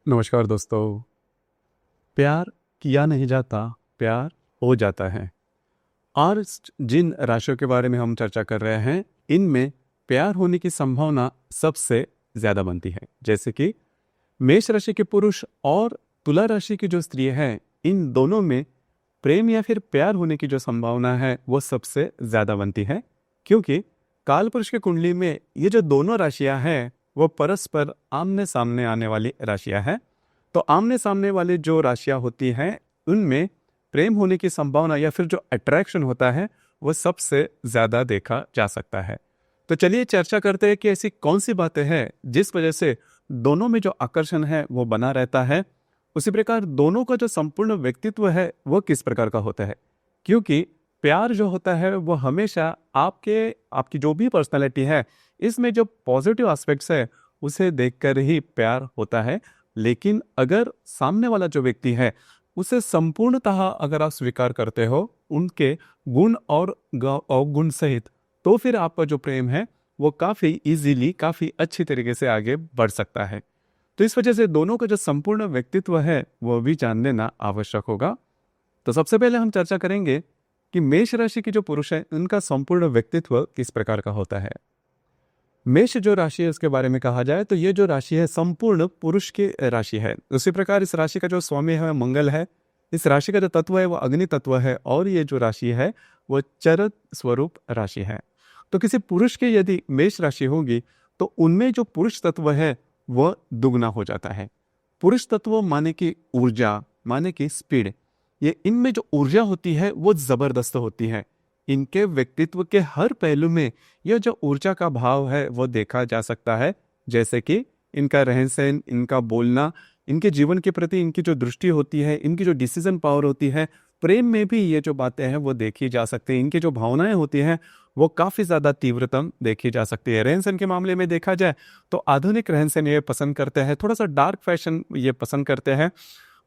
नमस्कार दोस्तों। प्यार किया नहीं जाता, प्यार हो जाता है। और जिन राशियों के बारे में हम चर्चा कर रहे हैं, इनमें प्यार होने की संभावना सबसे ज़्यादा बनती है। जैसे कि मेष राशि के पुरुष और तुला राशि की जो स्त्री है, इन दोनों में प्रेम या फिर प्यार होने की जो संभावना है वो सबसे ज़्यादा बनती है। क्योंकि काल पुरुष की कुंडली में ये जो दोनों राशियां हैं वो परस्पर आमने सामने आने वाली राशियां हैं। तो आमने सामने वाली जो राशियां होती हैं, उनमें प्रेम होने की संभावना या फिर जो अट्रैक्शन होता है वो सबसे ज़्यादा देखा जा सकता है। तो चलिए चर्चा करते हैं कि ऐसी कौन सी बातें हैं जिस वजह से दोनों में जो आकर्षण है वो बना रहता है। उसी प्रकार दोनों का जो संपूर्ण व्यक्तित्व है वो किस प्रकार का होता है। क्योंकि प्यार जो होता है वो हमेशा आपकी जो भी पर्सनालिटी है, इसमें जो पॉजिटिव एस्पेक्ट्स है उसे देखकर ही प्यार होता है। लेकिन अगर सामने वाला जो व्यक्ति है उसे संपूर्णतः अगर आप स्वीकार करते हो उनके गुण और अवगुण सहित, तो फिर आपका जो प्रेम है वो काफ़ी इजीली, काफ़ी अच्छी तरीके से आगे बढ़ सकता है। तो इस वजह से दोनों का जो संपूर्ण व्यक्तित्व है वो भी जान लेना आवश्यक होगा। तो सबसे पहले हम चर्चा करेंगे कि मेष राशि की जो पुरुष है उनका संपूर्ण व्यक्तित्व किस प्रकार का होता है। मेष जो राशि है उसके बारे में कहा जाए तो ये जो राशि है संपूर्ण पुरुष की राशि है। उसी प्रकार इस राशि का जो स्वामी है मंगल है। इस राशि का जो तत्व है वो अग्नि तत्व है और ये जो राशि है वो चरत स्वरूप राशि है। तो किसी पुरुष की यदि मेष राशि होगी तो उनमें जो पुरुष तत्व है वह दुगना हो जाता है। पुरुष तत्व माने कि ऊर्जा, माने कि स्पीड, ये इनमें जो ऊर्जा होती है वो जबरदस्त होती है। इनके व्यक्तित्व के हर पहलू में यह जो ऊर्जा का भाव है वो देखा जा सकता है। जैसे कि इनका रहन सहन, इनका बोलना, इनके जीवन के प्रति इनकी जो दृष्टि होती है, इनकी जो डिसीजन पावर होती है, प्रेम में भी ये जो बातें हैं वो देखी जा सकती है। इनकी जो भावनाएं होती हैं वो काफ़ी ज़्यादा तीव्रतम देखी जा सकती है। रहन सहन के मामले में देखा जाए तो आधुनिक रहन सहन ये पसंद करते हैं, थोड़ा सा डार्क फैशन ये पसंद करते हैं।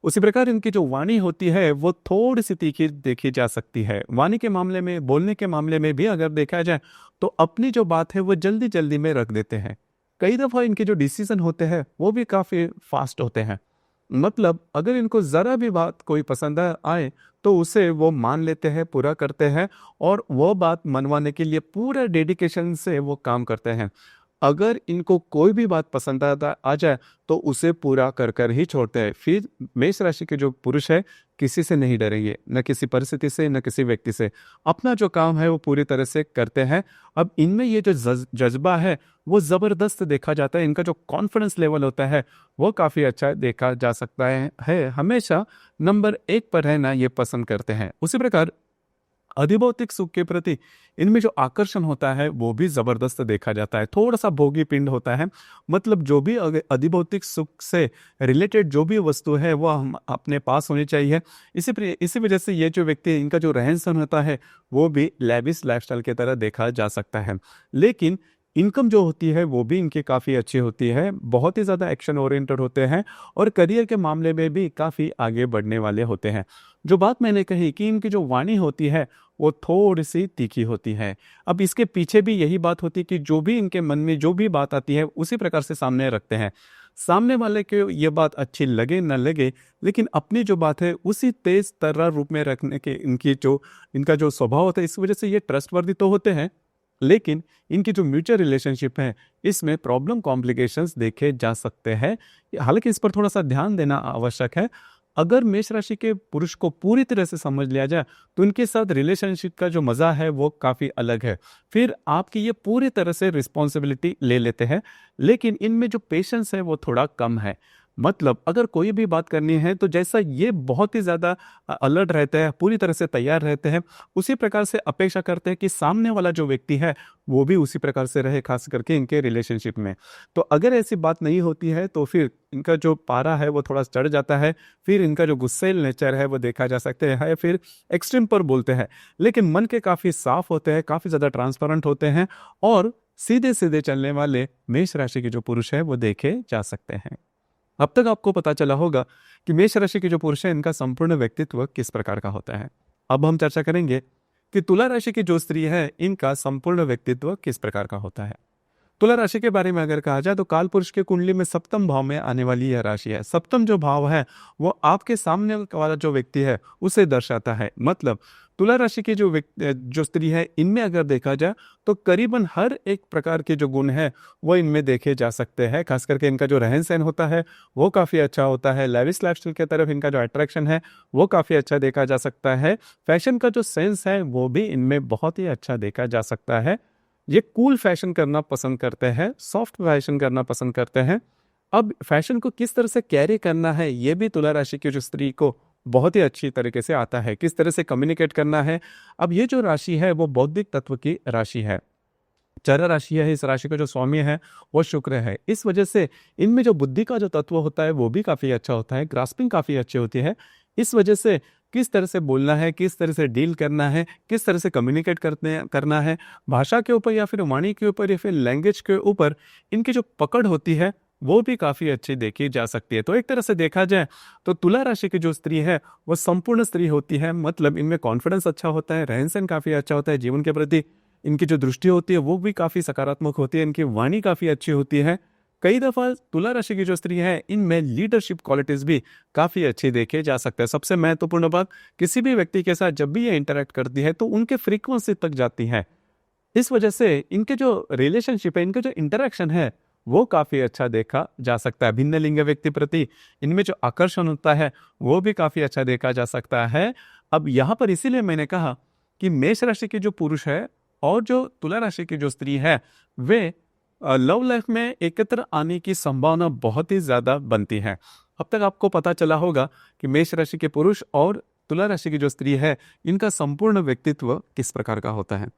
उसी प्रकार इनकी जो वाणी होती है वो थोड़ी सी तीखी देखी जा सकती है। वाणी के मामले में, बोलने के मामले में भी अगर देखा जाए तो अपनी जो बात है वो जल्दी जल्दी में रख देते हैं। कई दफ़ा इनके जो डिसीजन होते हैं वो भी काफ़ी फास्ट होते हैं। मतलब अगर इनको ज़रा भी बात कोई पसंद आए तो उसे वो मान लेते हैं, पूरा करते हैं और वो बात मनवाने के लिए पूरा डेडिकेशन से वो काम करते हैं। अगर इनको कोई भी बात पसंद आ जाए तो उसे पूरा कर कर ही छोड़ते हैं। फिर मेष राशि के जो पुरुष है किसी से नहीं डरेंगे, न किसी परिस्थिति से, न किसी व्यक्ति से। अपना जो काम है वो पूरी तरह से करते हैं। अब इनमें ये जो जज्बा है वो ज़बरदस्त देखा जाता है। इनका जो कॉन्फिडेंस लेवल होता है वो काफ़ी अच्छा देखा जा सकता है। हमेशा नंबर 1 पर रहना ये पसंद करते हैं। उसी प्रकार अधिभौतिक सुख के प्रति इनमें जो आकर्षण होता है वो भी जबरदस्त देखा जाता है। थोड़ा सा भोगी पिंड होता है। मतलब जो भी अधिभौतिक सुख से रिलेटेड जो भी वस्तु है वो हम अपने पास होनी चाहिए। इसी वजह से ये जो व्यक्ति, इनका जो रहन सहन होता है वो भी लेविश लाइफस्टाइल की तरह देखा जा सकता है। लेकिन इनकम जो होती है वो भी इनकी काफ़ी अच्छी होती है। बहुत ही ज़्यादा एक्शन ओरिएंटेड होते हैं और करियर के मामले में भी काफ़ी आगे बढ़ने वाले होते हैं। जो बात मैंने कही कि इनकी जो वाणी होती है वो थोड़ी सी तीखी होती है। अब इसके पीछे भी यही बात होती है कि जो भी इनके मन में जो भी बात आती है उसी प्रकार से सामने रखते हैं। सामने वाले को ये बात अच्छी लगे न लगे, लेकिन अपनी जो बात है उसी तेज तर्रा रूप में रखने के इनका जो स्वभाव होता है, इस वजह से ये ट्रस्टवर्दी तो होते हैं। लेकिन इनकी जो म्यूचुअल रिलेशनशिप है इसमें प्रॉब्लम कॉम्प्लिकेशंस देखे जा सकते हैं। हालांकि इस पर थोड़ा सा ध्यान देना आवश्यक है। अगर मेष राशि के पुरुष को पूरी तरह से समझ लिया जाए तो उनके साथ रिलेशनशिप का जो मज़ा है वो काफ़ी अलग है। फिर आपकी ये पूरी तरह से रिस्पॉन्सिबिलिटी ले लेते हैं। लेकिन इनमें जो पेशेंस है वो थोड़ा कम है। मतलब अगर कोई भी बात करनी है तो जैसा ये बहुत ही ज़्यादा अलर्ट रहते हैं, पूरी तरह से तैयार रहते हैं, उसी प्रकार से अपेक्षा करते हैं कि सामने वाला जो व्यक्ति है वो भी उसी प्रकार से रहे, खास करके इनके रिलेशनशिप में। तो अगर ऐसी बात नहीं होती है तो फिर इनका जो पारा है वो थोड़ा चढ़ जाता है। फिर इनका जो गुस्सैल नेचर है वो देखा जा सकता है। फिर एक्सट्रीम पर बोलते हैं, लेकिन मन के काफ़ी साफ होते हैं, काफ़ी ज़्यादा ट्रांसपेरेंट होते हैं और सीधे सीधे चलने वाले मेष राशि के जो पुरुष है वो देखे जा सकते हैं। अब तक आपको पता चला होगा कि मेष राशि के जो पुरुष है इनका संपूर्ण व्यक्तित्व किस प्रकार का होता है। अब हम चर्चा करेंगे कि तुला राशि की जो स्त्री है इनका संपूर्ण व्यक्तित्व किस प्रकार का होता है। तुला राशि के बारे में अगर कहा जाए तो काल पुरुष के कुंडली में सप्तम भाव में आने वाली यह राशि है। सप्तम जो भाव है वो आपके सामने वाला जो व्यक्ति है उसे दर्शाता है। मतलब तुला राशि की जो स्त्री है, इनमें अगर देखा जाए तो करीबन हर एक प्रकार के जो गुण है वो इनमें देखे जा सकते हैं। खास करके इनका जो रहन सहन होता है वो काफ़ी अच्छा होता है। लैविश लाइफस्टाइल की तरफ इनका जो अट्रैक्शन है वो काफ़ी अच्छा देखा जा सकता है। फैशन का जो सेंस है वो भी इनमें बहुत ही अच्छा देखा जा सकता है। ये कूल फैशन करना पसंद करते हैं, सॉफ्ट फैशन करना पसंद करते हैं। अब फैशन को किस तरह से कैरी करना है ये भी तुला राशि की जो स्त्री को बहुत ही अच्छी तरीके से आता है, किस तरह से कम्युनिकेट करना है। अब ये जो राशि है वो बौद्धिक तत्व की राशि है, चर राशि है। इस राशि का जो स्वामी है वो शुक्र है। इस वजह से इनमें जो बुद्धि का जो तत्व होता है वो भी काफ़ी अच्छा होता है, ग्रास्पिंग काफ़ी अच्छी होती है। इस वजह से किस तरह से बोलना है, किस तरह से डील करना है, किस तरह से कम्युनिकेट करना है, भाषा के ऊपर या फिर वाणी के ऊपर या फिर लैंग्वेज के ऊपर इनकी जो पकड़ होती है वो भी काफ़ी अच्छी देखी जा सकती है। तो एक तरह से देखा जाए तो तुला राशि की जो स्त्री है वो संपूर्ण स्त्री होती है। मतलब इनमें कॉन्फिडेंस अच्छा होता है, रहन सहन काफ़ी अच्छा होता है, जीवन के प्रति इनकी जो दृष्टि होती है वो भी काफ़ी सकारात्मक होती है, इनकी वाणी काफ़ी अच्छी होती है। कई दफ़ा तुला राशि की जो स्त्री है इनमें लीडरशिप क्वालिटीज़ भी काफ़ी अच्छी देखे जा सकते हैं। सबसे महत्वपूर्ण बात, किसी भी व्यक्ति के साथ जब भी ये इंटरेक्ट करती है तो उनके फ्रीक्वेंसी तक जाती है। इस वजह से इनके जो रिलेशनशिप है, इनका जो इंटरेक्शन है वो काफ़ी अच्छा देखा जा सकता है। भिन्न लिंग व्यक्ति प्रति इनमें जो आकर्षण होता है वो भी काफ़ी अच्छा देखा जा सकता है। अब यहाँ पर इसीलिए मैंने कहा कि मेष राशि के जो पुरुष है और जो तुला राशि की जो स्त्री है वे लव लाइफ में एकत्र आने की संभावना बहुत ही ज़्यादा बनती है। अब तक आपको पता चला होगा कि मेष राशि के पुरुष और तुला राशि की जो स्त्री है इनका संपूर्ण व्यक्तित्व किस प्रकार का होता है।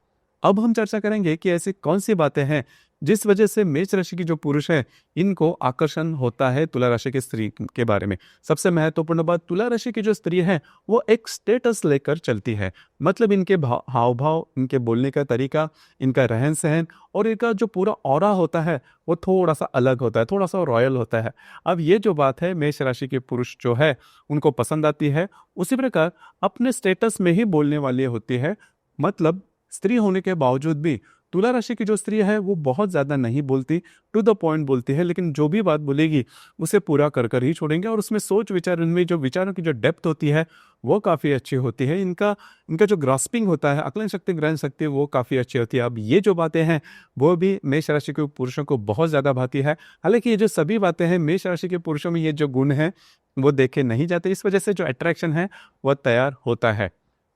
अब हम चर्चा करेंगे कि ऐसी कौन सी बातें हैं जिस वजह से मेष राशि की जो पुरुष है इनको आकर्षण होता है तुला राशि की स्त्री के बारे में। सबसे महत्वपूर्ण बात, तुला राशि की जो स्त्री है वो एक स्टेटस लेकर चलती है। मतलब इनके हाव भाव, इनके बोलने का तरीका, इनका रहन सहन और इनका जो पूरा ऑरा होता है वो थोड़ा सा अलग होता है, थोड़ा सा रॉयल होता है। अब ये जो बात है मेष राशि के पुरुष जो है उनको पसंद आती है। उसी प्रकार अपने स्टेटस में ही बोलने वाली होती है। मतलब स्त्री होने के बावजूद भी तुला राशि की जो स्त्री है वो बहुत ज़्यादा नहीं बोलती, टू द पॉइंट बोलती है, लेकिन जो भी बात बोलेगी उसे पूरा कर कर ही छोड़ेंगे। और उसमें सोच विचार, इनमें जो विचारों की जो डेप्थ होती है वो काफ़ी अच्छी होती है। इनका जो ग्रास्पिंग होता है, आकलन शक्ति, ग्रहण शक्ति, वो काफ़ी अच्छी होती है। अब ये जो बातें हैं वो भी मेष राशि के पुरुषों को बहुत ज़्यादा भाती है। हालांकि ये जो सभी बातें हैं मेष राशि के पुरुषों में ये जो गुण हैं वो देखे नहीं जाते, इस वजह से जो अट्रैक्शन है वह तैयार होता है।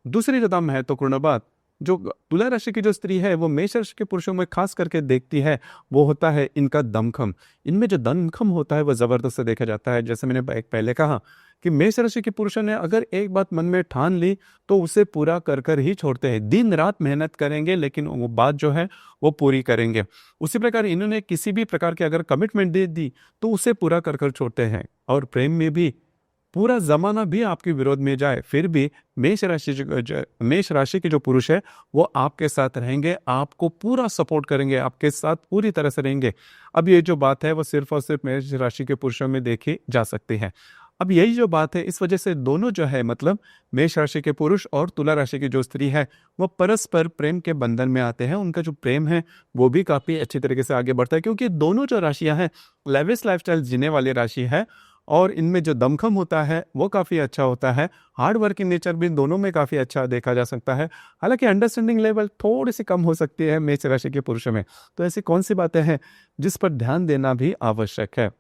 दूसरी ज़्यादा महत्वपूर्ण बात जो तुला राशि की जो स्त्री है वो मेष राशि के पुरुषों में खास करके देखती है वो होता है इनका दमखम। इनमें जो दमखम होता है वो जबरदस्त देखा जाता है। जैसे मैंने पहले कहा कि मेष राशि के पुरुषों ने अगर एक बात मन में ठान ली तो उसे पूरा कर कर ही छोड़ते हैं। दिन रात मेहनत करेंगे लेकिन वो बात जो है वो पूरी करेंगे। उसी प्रकार इन्होंने किसी भी प्रकार की अगर कमिटमेंट दे दी तो उसे पूरा कर कर छोड़ते हैं। और प्रेम में भी पूरा जमाना भी आपके विरोध में जाए फिर भी मेष राशि के जो पुरुष है वो आपके साथ रहेंगे, आपको पूरा सपोर्ट करेंगे, आपके साथ पूरी तरह से रहेंगे। अब ये जो बात है वो सिर्फ और सिर्फ मेष राशि के पुरुषों में देखी जा सकती है। अब यही जो बात है, इस वजह से दोनों जो है, मतलब मेष राशि के पुरुष और तुला राशि की जो स्त्री है वो परस्पर प्रेम के बंधन में आते हैं। उनका जो प्रेम है वो भी काफ़ी अच्छी तरीके से आगे बढ़ता है, क्योंकि दोनों जो राशियां हैं लेविश लाइफस्टाइल जीने वाली राशि है और इनमें जो दमखम होता है वो काफ़ी अच्छा होता है। हार्ड वर्किंग नेचर भी दोनों में काफ़ी अच्छा देखा जा सकता है। हालांकि अंडरस्टैंडिंग लेवल थोड़ी सी कम हो सकती है मेष राशि के पुरुषों में। तो ऐसी कौन सी बातें हैं जिस पर ध्यान देना भी आवश्यक है?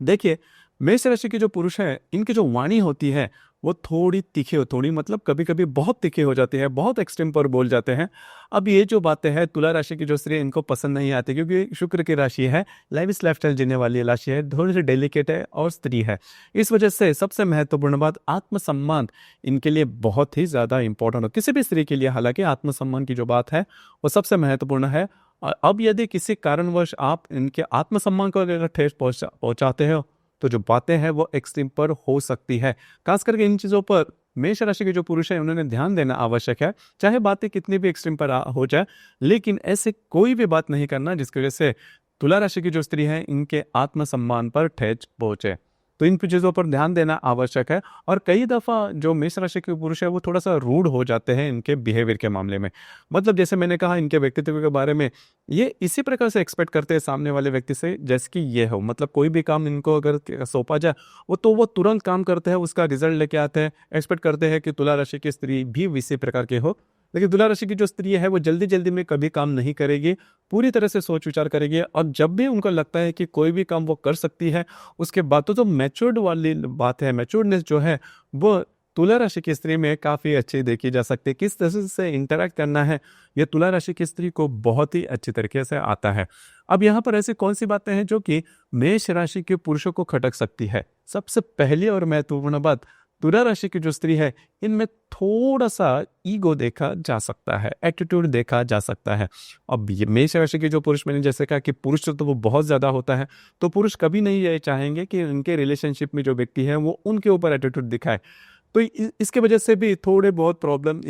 देखिए, मेष राशि के जो पुरुष हैं इनकी जो वाणी होती है वो थोड़ी तीखी हो, थोड़ी मतलब कभी कभी बहुत तीखी हो जाती है, बहुत एक्सट्रीम पर बोल जाते हैं। अब ये जो बातें हैं तुला राशि की जो स्त्री इनको पसंद नहीं आती, क्योंकि शुक्र की राशि है, लाइविश लाइफस्टाइल जीने वाली राशि है, थोड़ी सी डेलिकेट है और स्त्री है। इस वजह से सबसे महत्वपूर्ण बात, आत्मसम्मान इनके लिए बहुत ही ज़्यादा इंपॉर्टेंट हो, किसी भी स्त्री के लिए। हालांकि आत्मसम्मान की जो बात है वो सबसे महत्वपूर्ण है। अब यदि किसी कारणवश आप इनके आत्मसम्मान को अगर ठेस पहुंचाते हो तो जो बातें हैं वो एक्सट्रीम पर हो सकती है। खास करके इन चीज़ों पर मेष राशि के जो पुरुष हैं उन्होंने ध्यान देना आवश्यक है। चाहे बातें कितनी भी एक्सट्रीम पर हो जाए, लेकिन ऐसे कोई भी बात नहीं करना जिसकी वजह से तुला राशि की जो स्त्री है इनके आत्मसम्मान पर ठेस पहुंचे। तो इन चीज़ों पर ध्यान देना आवश्यक है। और कई दफ़ा जो मेष राशि के पुरुष है वो थोड़ा-सा रूड हो जाते हैं इनके बिहेवियर के मामले में। मतलब जैसे मैंने कहा इनके व्यक्तित्व के बारे में, ये इसी प्रकार से एक्सपेक्ट करते हैं सामने वाले व्यक्ति से जैसे कि ये हो। मतलब कोई भी काम इनको अगर सौंपा जाए वो तुरंत काम करते हैं, उसका रिज़ल्ट लेके आते हैं। एक्सपेक्ट करते हैं कि तुला राशि की स्त्री भी इसी प्रकार के हो। लेकिन तुला राशि की जो स्त्री है वो जल्दी-जल्दी में कभी काम नहीं करेगी, पूरी तरह से सोच-विचार करेगी और जब भी उनको लगता है कि कोई भी काम वो कर सकती है, उसके बाद तो मैच्योर्ड वाली बात है, मैच्योर्डनेस जो है वो तुला राशि की स्त्री में काफ़ी अच्छी देखी जा सकती है। किस तरह से इंटरैक्ट करना है, ये तुला राशि की स्त्री को बहुत ही अच्छी तरीके से आता है। अब यहाँ पर ऐसी कौन-सी बातें हैं जो कि मेष राशि के पुरुषों को खटक सकती है? सबसे पहली और महत्वपूर्ण बात, तुला राशि की जो स्त्री है, इनमें थोड़ा-सा ईगो देखा जा सकता है, एटीट्यूड देखा जा सकता है। अब ये मेष राशि के जो पुरुष, मैंने जैसे कहा कि पुरुष तो वो बहुत ज़्यादा होता है, तो पुरुष कभी नहीं ये चाहेंगे कि उनके रिलेशनशिप में जो व्यक्ति है, वो उनके ऊपर एटीट्यूड दिखाए। तो इसके वजह से भी थोड़े बहुत प्रॉब्लम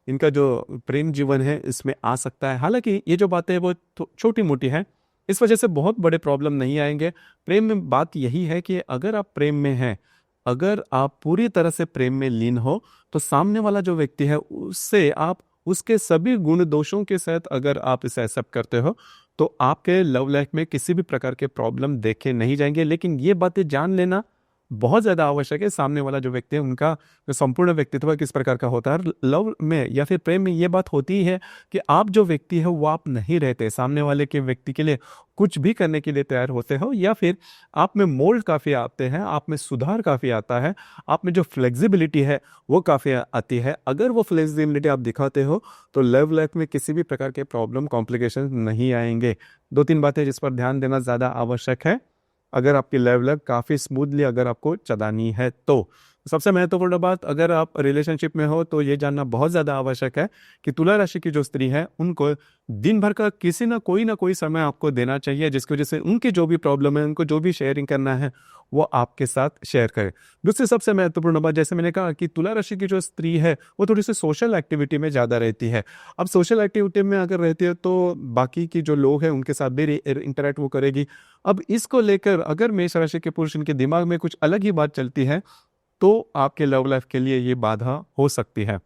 इनका जो प्रेम जीवन है इसमें आ सकता है। हालाँकि ये जो बातें हैं वो छोटी-मोटी हैं, इस वजह से बहुत बड़े प्रॉब्लम नहीं आएँगे। प्रेम में बात यही है कि अगर आप प्रेम में हैं, अगर आप पूरी तरह से प्रेम में लीन हो, तो सामने वाला जो व्यक्ति है उससे आप उसके सभी गुण दोषों के साथ अगर आप इसे एक्सेप्ट करते हो, तो आपके लव लाइफ में किसी भी प्रकार के प्रॉब्लम देखे नहीं जाएँगे। लेकिन ये बातें जान लेना बहुत ज़्यादा आवश्यक है, सामने वाला जो व्यक्ति है उनका जो संपूर्ण व्यक्तित्व किस प्रकार का होता है। लव में या फिर प्रेम में ये बात होती है कि आप जो व्यक्ति है वो आप नहीं रहते, सामने वाले के व्यक्ति के लिए कुछ भी करने के लिए तैयार होते हो, या फिर आप में मोल्ड काफ़ी आते हैं, आप में सुधार काफ़ी आता है, आप में जो फ्लेक्सिबिलिटी है वो काफ़ी आती है। अगर वो फ्लेक्सिबिलिटी आप दिखाते हो तो लव लाइफ में किसी भी प्रकार के प्रॉब्लम कॉम्प्लिकेशन नहीं आएंगे। 2-3 बातें जिस पर ध्यान देना ज़्यादा आवश्यक है अगर आपकी लव लाइफ काफ़ी स्मूथली अगर आपको चलानी है तो। सबसे महत्वपूर्ण बात, अगर आप रिलेशनशिप में हो तो ये जानना बहुत ज़्यादा आवश्यक है कि तुला राशि की जो स्त्री है उनको दिन भर का किसी ना कोई समय आपको देना चाहिए, जिसकी वजह से उनकी जो भी प्रॉब्लम है, उनको जो भी शेयरिंग करना है वो आपके साथ शेयर करें। दूसरी सबसे महत्वपूर्ण बात, जैसे मैंने कहा कि तुला राशि की जो स्त्री है वो थोड़ी सी सोशल एक्टिविटी में ज़्यादा रहती है। अब सोशल एक्टिविटी में अगर रहती है तो बाकी की जो लोग हैं उनके साथ भी इंटरेक्ट वो करेगी। अब इसको लेकर अगर मेष राशि के पुरुष इनके दिमाग में कुछ अलग ही बात चलती है तो आपके लव लाइफ के लिए ये बाधा हो सकती है।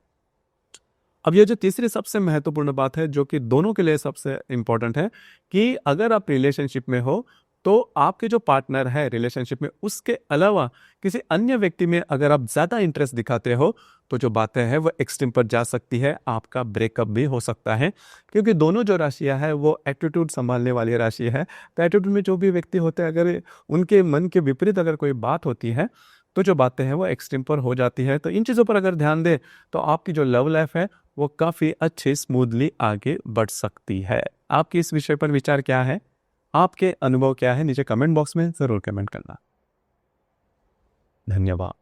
अब ये जो तीसरी सबसे महत्वपूर्ण बात है जो कि दोनों के लिए सबसे इम्पोर्टेंट है कि अगर आप रिलेशनशिप में हो तो आपके जो पार्टनर है रिलेशनशिप में उसके अलावा किसी अन्य व्यक्ति में अगर आप ज़्यादा इंटरेस्ट दिखाते हो तो जो बातें हैं वो एक्सट्रीम पर जा सकती है, आपका ब्रेकअप भी हो सकता है। क्योंकि दोनों जो राशियां हैं वो एटीट्यूड संभालने वाली राशि है। तो एटीट्यूड में जो भी व्यक्ति होते हैं अगर उनके मन के विपरीत अगर कोई बात होती है तो जो बातें हैं वो एक्सट्रीम पर हो जाती है। तो इन चीज़ों पर अगर ध्यान दें तो आपकी जो लव लाइफ है वो काफ़ी अच्छी स्मूथली आगे बढ़ सकती है। आपकी इस विषय पर विचार क्या है? आपके अनुभव क्या है? नीचे कमेंट बॉक्स में ज़रूर कमेंट करना। धन्यवाद।